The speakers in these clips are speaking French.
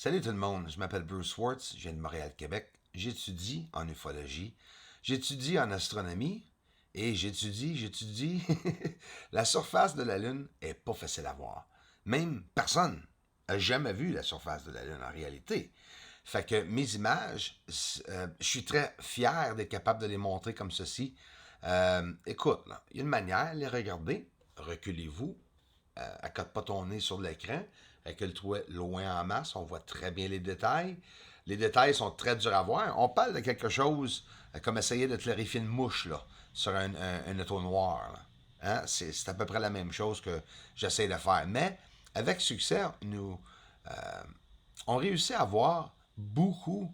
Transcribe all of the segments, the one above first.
Salut tout le monde, je m'appelle Bruce Swartz, je viens de Montréal, Québec. J'étudie en ufologie, j'étudie en astronomie et j'étudie. La surface de la Lune est pas facile à voir. Même personne n'a jamais vu la surface de la Lune en réalité. Fait que mes images, je suis très fier d'être capable de les montrer comme ceci. Écoute, là, il y a une manière de les regarder. Reculez-vous, accote pas ton nez sur l'écran, recule-toi loin en masse, on voit très bien les détails. Les détails sont très durs à voir. On parle de quelque chose comme essayer de clarifier une mouche là, sur un auto noir. Hein? C'est à peu près la même chose que j'essaie de faire. Mais avec succès, on réussit à voir beaucoup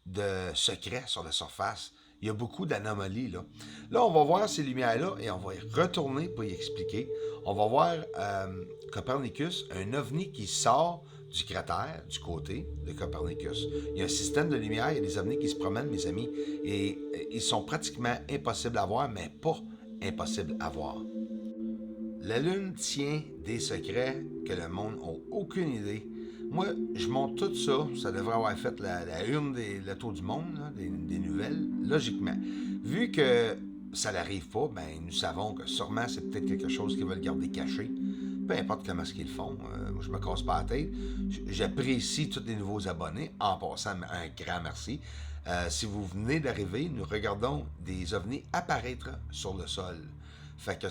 de secrets sur la surface. Il y a beaucoup d'anomalies là. Là, on va voir ces lumières-là et on va y retourner pour y expliquer. On va voir Copernicus, un ovni qui sort du cratère, du côté de Copernicus. Il y a un système de lumière, il y a des ovnis qui se promènent, mes amis, et ils sont pratiquement impossibles à voir, mais pas impossibles à voir. La Lune tient des secrets que le monde n'a aucune idée. Moi, je montre tout ça. Ça devrait avoir fait la une le tour du monde, là, des nouvelles, logiquement. Vu que ça n'arrive pas, ben, nous savons que sûrement c'est peut-être quelque chose qu'ils veulent garder caché. Peu importe comment ce qu'ils font, moi je me casse pas la tête. J'apprécie tous les nouveaux abonnés. En passant, un grand merci. Si vous venez d'arriver, nous regardons des ovnis apparaître sur le sol. Fait que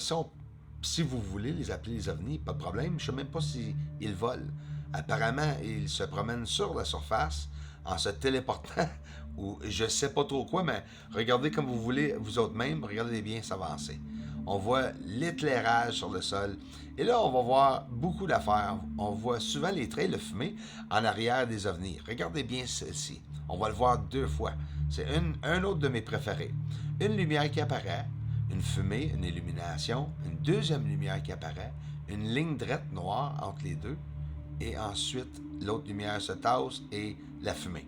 si vous voulez les appeler les ovnis, pas de problème. Je ne sais même pas s'ils volent. Apparemment, ils se promènent sur la surface en se téléportant ou je sais pas trop quoi, mais regardez comme vous voulez, vous autres même, regardez bien s'avancer. On voit l'éclairage sur le sol. Et là, on va voir beaucoup d'affaires. On voit souvent les trails de fumée en arrière des ovnis. Regardez bien celle-ci. On va le voir deux fois. C'est un autre de mes préférés. Une lumière qui apparaît, une fumée, une illumination, une deuxième lumière qui apparaît, une ligne droite noire entre les deux, et ensuite l'autre lumière se tasse et la fumée.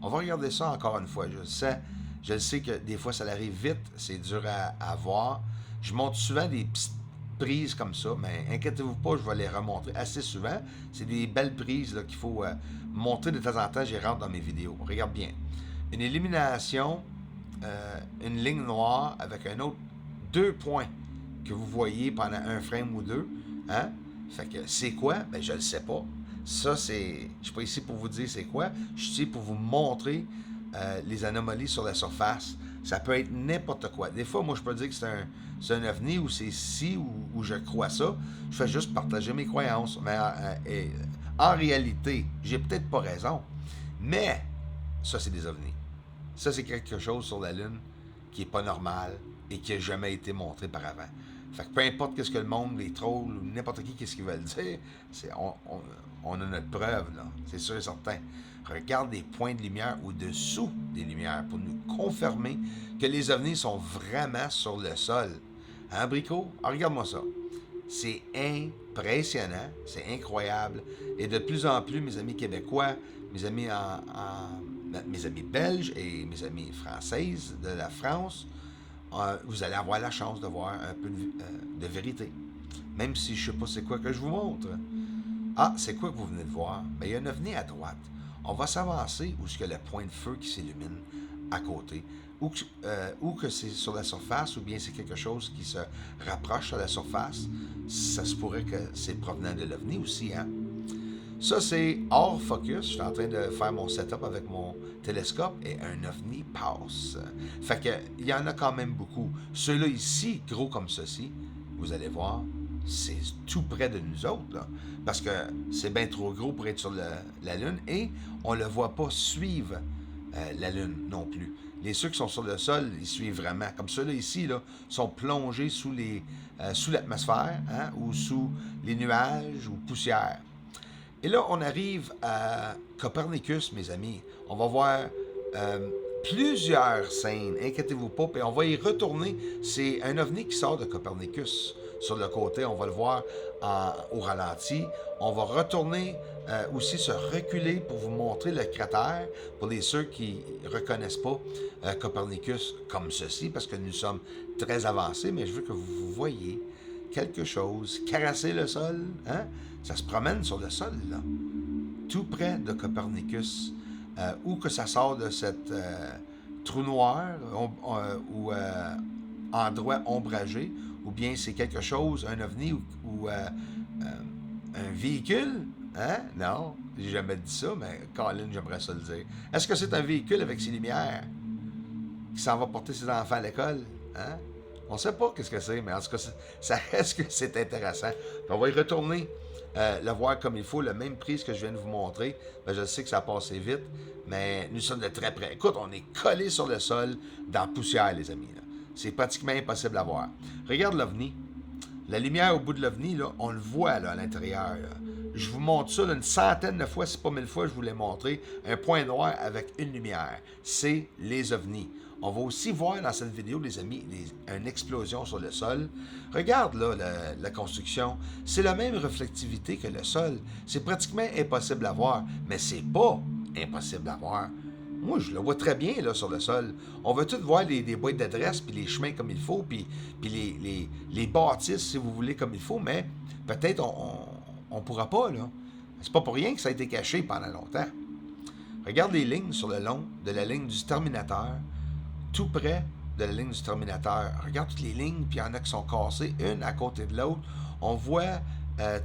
On va regarder ça encore une fois. Je sais que des fois ça arrive vite, c'est dur à voir. Je montre souvent des petites prises comme ça, mais inquiétez-vous pas, je vais les remontrer assez souvent. C'est des belles prises là, qu'il faut montrer de temps en temps, j'y rentre dans mes vidéos. Regarde bien. Une illumination, une ligne noire avec un autre deux points que vous voyez pendant un frame ou deux. Hein? Fait que c'est quoi? Ben je le sais pas. Ça, c'est. Je suis pas ici pour vous dire c'est quoi. Je suis ici pour vous montrer les anomalies sur la surface. Ça peut être n'importe quoi. Des fois, moi, je peux dire que c'est un ovni ou c'est ci ou je crois ça. Je fais juste partager mes croyances. Mais en réalité, j'ai peut-être pas raison. Mais ça, c'est des ovnis. Ça, c'est quelque chose sur la Lune qui est pas normal et qui n'a jamais été montré par avant. Fait que peu importe qu'est-ce que le monde, les trolls, ou n'importe qui, qu'est-ce qu'ils veulent dire, on a notre preuve, là. C'est sûr et certain. Regarde des points de lumière au-dessous des lumières pour nous confirmer que les ovnis sont vraiment sur le sol. Hein, Brico? Ah, regarde-moi ça. C'est impressionnant, c'est incroyable. Et de plus en plus, mes amis québécois, mes amis mes amis belges et mes amis françaises de la France, vous allez avoir la chance de voir un peu de vérité. Même si je ne sais pas c'est quoi que je vous montre. Ah, c'est quoi que vous venez de voir? Ben, il y a un ovni à droite. On va s'avancer où est-ce que le point de feu qui s'illumine à côté. Ou que c'est sur la surface, ou bien c'est quelque chose qui se rapproche à la surface. Ça se pourrait que c'est provenant de l'ovni aussi, hein? Ça, c'est hors focus. Je suis en train de faire mon setup avec mon télescope et un ovni passe. Fait que, il y en a quand même beaucoup. Ceux-là ici, gros comme ceci, vous allez voir, c'est tout près de nous autres, là. Parce que c'est bien trop gros pour être sur la Lune et on ne le voit pas suivre la Lune non plus. Ceux qui sont sur le sol, ils suivent vraiment. Comme ceux-là ici, là, sont plongés sous l'atmosphère, hein, ou sous les nuages ou poussière. Et là, on arrive à Copernicus, mes amis. On va voir plusieurs scènes, inquiétez-vous pas, et on va y retourner. C'est un ovni qui sort de Copernicus. Sur le côté, on va le voir au ralenti. On va retourner aussi se reculer pour vous montrer le cratère, pour ceux qui ne reconnaissent pas Copernicus comme ceci, parce que nous sommes très avancés, mais je veux que vous voyez quelque chose caresser le sol. Hein? Ça se promène sur le sol, là. tout près de Copernicus, où que ça sort de cette trou noir ou endroit ombragé, ou bien c'est quelque chose, un ovni ou un véhicule. Hein? Non, j'ai jamais dit ça, mais Colin, j'aimerais ça le dire. Est-ce que c'est un véhicule avec ses lumières qui s'en va porter ses enfants à l'école? Hein? On ne sait pas qu'est-ce que c'est, mais en tout cas, ça reste que c'est intéressant. Puis on va y retourner, le voir comme il faut, le même prise que je viens de vous montrer. Ben, je sais que ça a passé vite, mais nous sommes de très près. Écoute, on est collé sur le sol, dans la poussière, les amis. Là. C'est pratiquement impossible à voir. Regarde l'OVNI. La lumière au bout de l'OVNI, là, on le voit là, à l'intérieur. Là. Je vous montre ça là, une centaine de fois, si pas 1000 fois, je vous l'ai montré. Un point noir avec une lumière. C'est les OVNI. On va aussi voir dans cette vidéo, les amis, une explosion sur le sol. Regarde là la construction. C'est la même reflectivité que le sol. C'est pratiquement impossible à voir, mais c'est pas impossible à voir. Moi, je le vois très bien là, sur le sol. On veut tout voir les boîtes d'adresse, puis les chemins comme il faut, puis les bâtisses, si vous voulez, comme il faut, mais peut-être on pourra pas, là. C'est pas pour rien que ça a été caché pendant longtemps. Regarde les lignes sur le long de la ligne du Terminateur, tout près de la ligne du Terminateur. Regarde toutes les lignes, puis il y en a qui sont cassées, une à côté de l'autre. On voit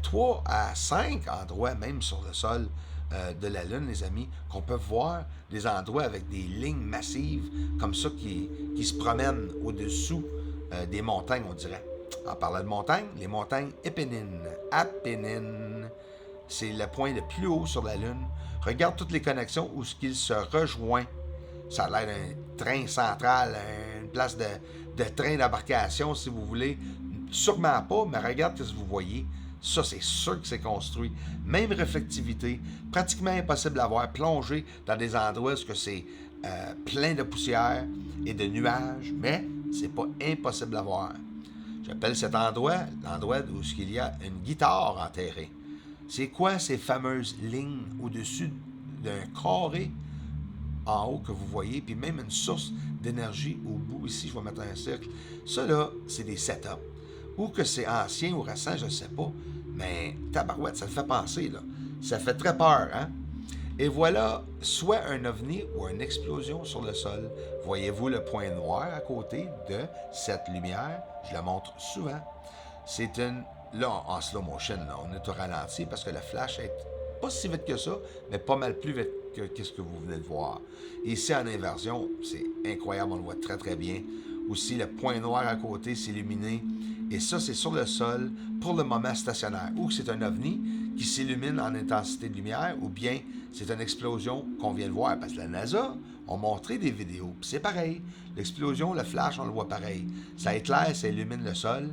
3 à 5 endroits, même sur le sol, de la Lune, les amis, qu'on peut voir des endroits avec des lignes massives comme ça qui se promènent au-dessous des montagnes, on dirait. En parlant de montagnes, les montagnes Apennines, c'est le point le plus haut sur la Lune. Regarde toutes les connexions où ils se rejoignent. Ça a l'air d'un train central, une place de train d'embarcation, si vous voulez. Sûrement pas, mais regarde ce que vous voyez. Ça, c'est sûr que c'est construit. Même réflectivité, pratiquement impossible à voir, plongé dans des endroits où c'est plein de poussière et de nuages, mais c'est pas impossible à voir. J'appelle cet endroit l'endroit où il y a une guitare enterrée. C'est quoi ces fameuses lignes au-dessus d'un carré en haut que vous voyez, puis même une source d'énergie au bout. Ici, je vais mettre un cercle. Ça, là, c'est des setups. Ou que c'est ancien ou récent, je ne sais pas. Mais tabarouette, ça me fait penser, là. Ça fait très peur, hein? Et voilà, soit un ovni ou une explosion sur le sol. Voyez-vous le point noir à côté de cette lumière? Je la montre souvent. C'est une... Là, en slow motion, là, on est au ralenti parce que le flash est pas si vite que ça, mais pas mal plus vite que ce que vous venez de voir. Ici, en inversion, c'est incroyable, on le voit très très bien. Aussi, le point noir à côté, c'est illuminé. Et ça, c'est sur le sol, pour le moment stationnaire. Ou c'est un ovni qui s'illumine en intensité de lumière, ou bien c'est une explosion qu'on vient de voir. Parce que la NASA a montré des vidéos. Puis c'est pareil. L'explosion, le flash, on le voit pareil. Ça éclaire, ça illumine le sol.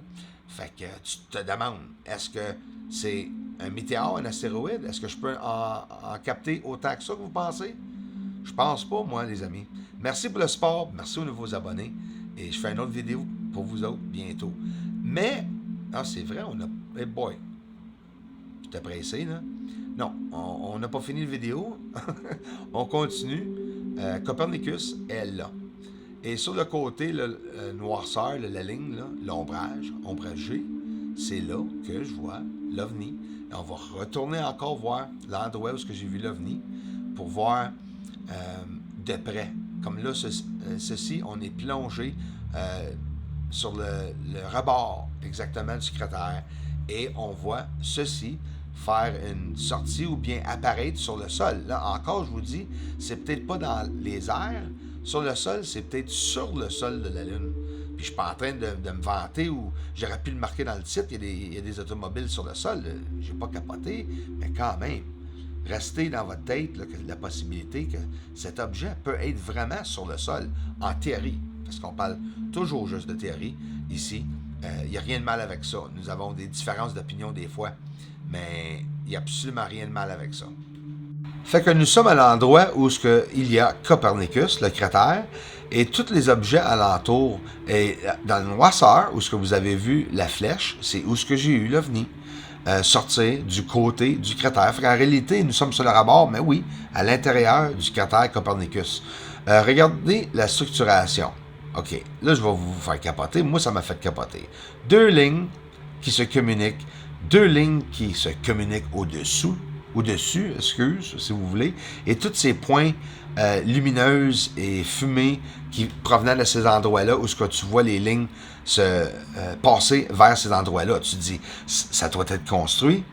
Fait que tu te demandes, est-ce que c'est un météore, un astéroïde? Est-ce que je peux en capter autant que ça que vous pensez? Je pense pas, moi, les amis. Merci pour le support, merci aux nouveaux abonnés. Et je fais une autre vidéo pour vous autres bientôt. Mais, c'est vrai, on a... Hey boy, j'étais pressé, là. Non, on n'a pas fini la vidéo. On continue. Copernicus est là. Et sur le côté, le noirceur, la ligne, là, l'ombrage, ombragé, c'est là que je vois l'OVNI. Et on va retourner encore voir l'endroit où j'ai vu l'OVNI pour voir de près. Comme là, ceci, on est plongé sur le rebord exactement du cratère. Et on voit ceci faire une sortie ou bien apparaître sur le sol. Là, encore, je vous dis, c'est peut-être pas dans les airs. Sur le sol, c'est peut-être sur le sol de la Lune. Puis je suis pas en train de me vanter ou j'aurais pu le marquer dans le titre, il y a des automobiles sur le sol. J'ai pas capoté, mais quand même, restez dans votre tête là, que la possibilité que cet objet peut être vraiment sur le sol, en théorie. Parce qu'on parle toujours juste de théorie ici. Il n'y a rien de mal avec ça. Nous avons des différences d'opinion des fois, mais il n'y a absolument rien de mal avec ça. Fait que nous sommes à l'endroit où il y a Copernicus, le cratère, et tous les objets alentour. Et dans le noirceur, où ce que vous avez vu la flèche, c'est où ce que j'ai eu l'OVNI sortir du côté du cratère. Fait qu'en réalité, nous sommes sur le rebord, mais oui, à l'intérieur du cratère Copernicus. Regardez la structuration. OK, là, je vais vous faire capoter. Moi, ça m'a fait capoter. 2 lignes qui se communiquent, 2 lignes qui se communiquent au-dessous au-dessus, excuse, si vous voulez, et tous ces points lumineuses et fumées qui provenaient de ces endroits-là où ce que tu vois les lignes se passer vers ces endroits-là. Tu te dis, ça doit être construit.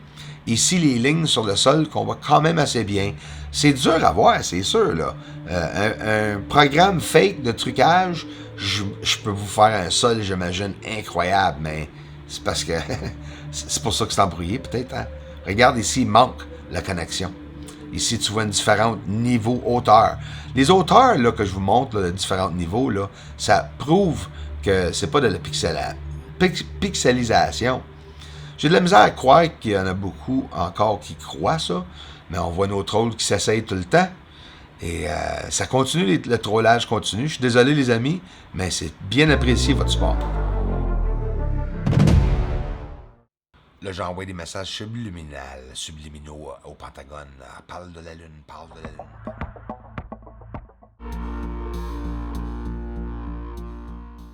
Ici, les lignes sur le sol qu'on voit quand même assez bien. C'est dur à voir, c'est sûr, là. Un programme fake de trucage, je peux vous faire un sol, j'imagine, incroyable, mais c'est parce que c'est pour ça que c'est embrouillé, peut-être. Hein? Regarde ici, il manque la connexion. Ici, tu vois une différente niveau hauteur. Les hauteurs là, que je vous montre, là, de différents niveaux, là, ça prouve que c'est pas de la pixelisation. J'ai de la misère à croire qu'il y en a beaucoup encore qui croient ça, mais on voit nos trolls qui s'essayent tout le temps. Et ça continue, le trollage continue. Je suis désolé les amis, mais c'est bien apprécié votre support. Là, j'envoie des messages subliminaux au Pentagone. Parle de la Lune, parle de la Lune.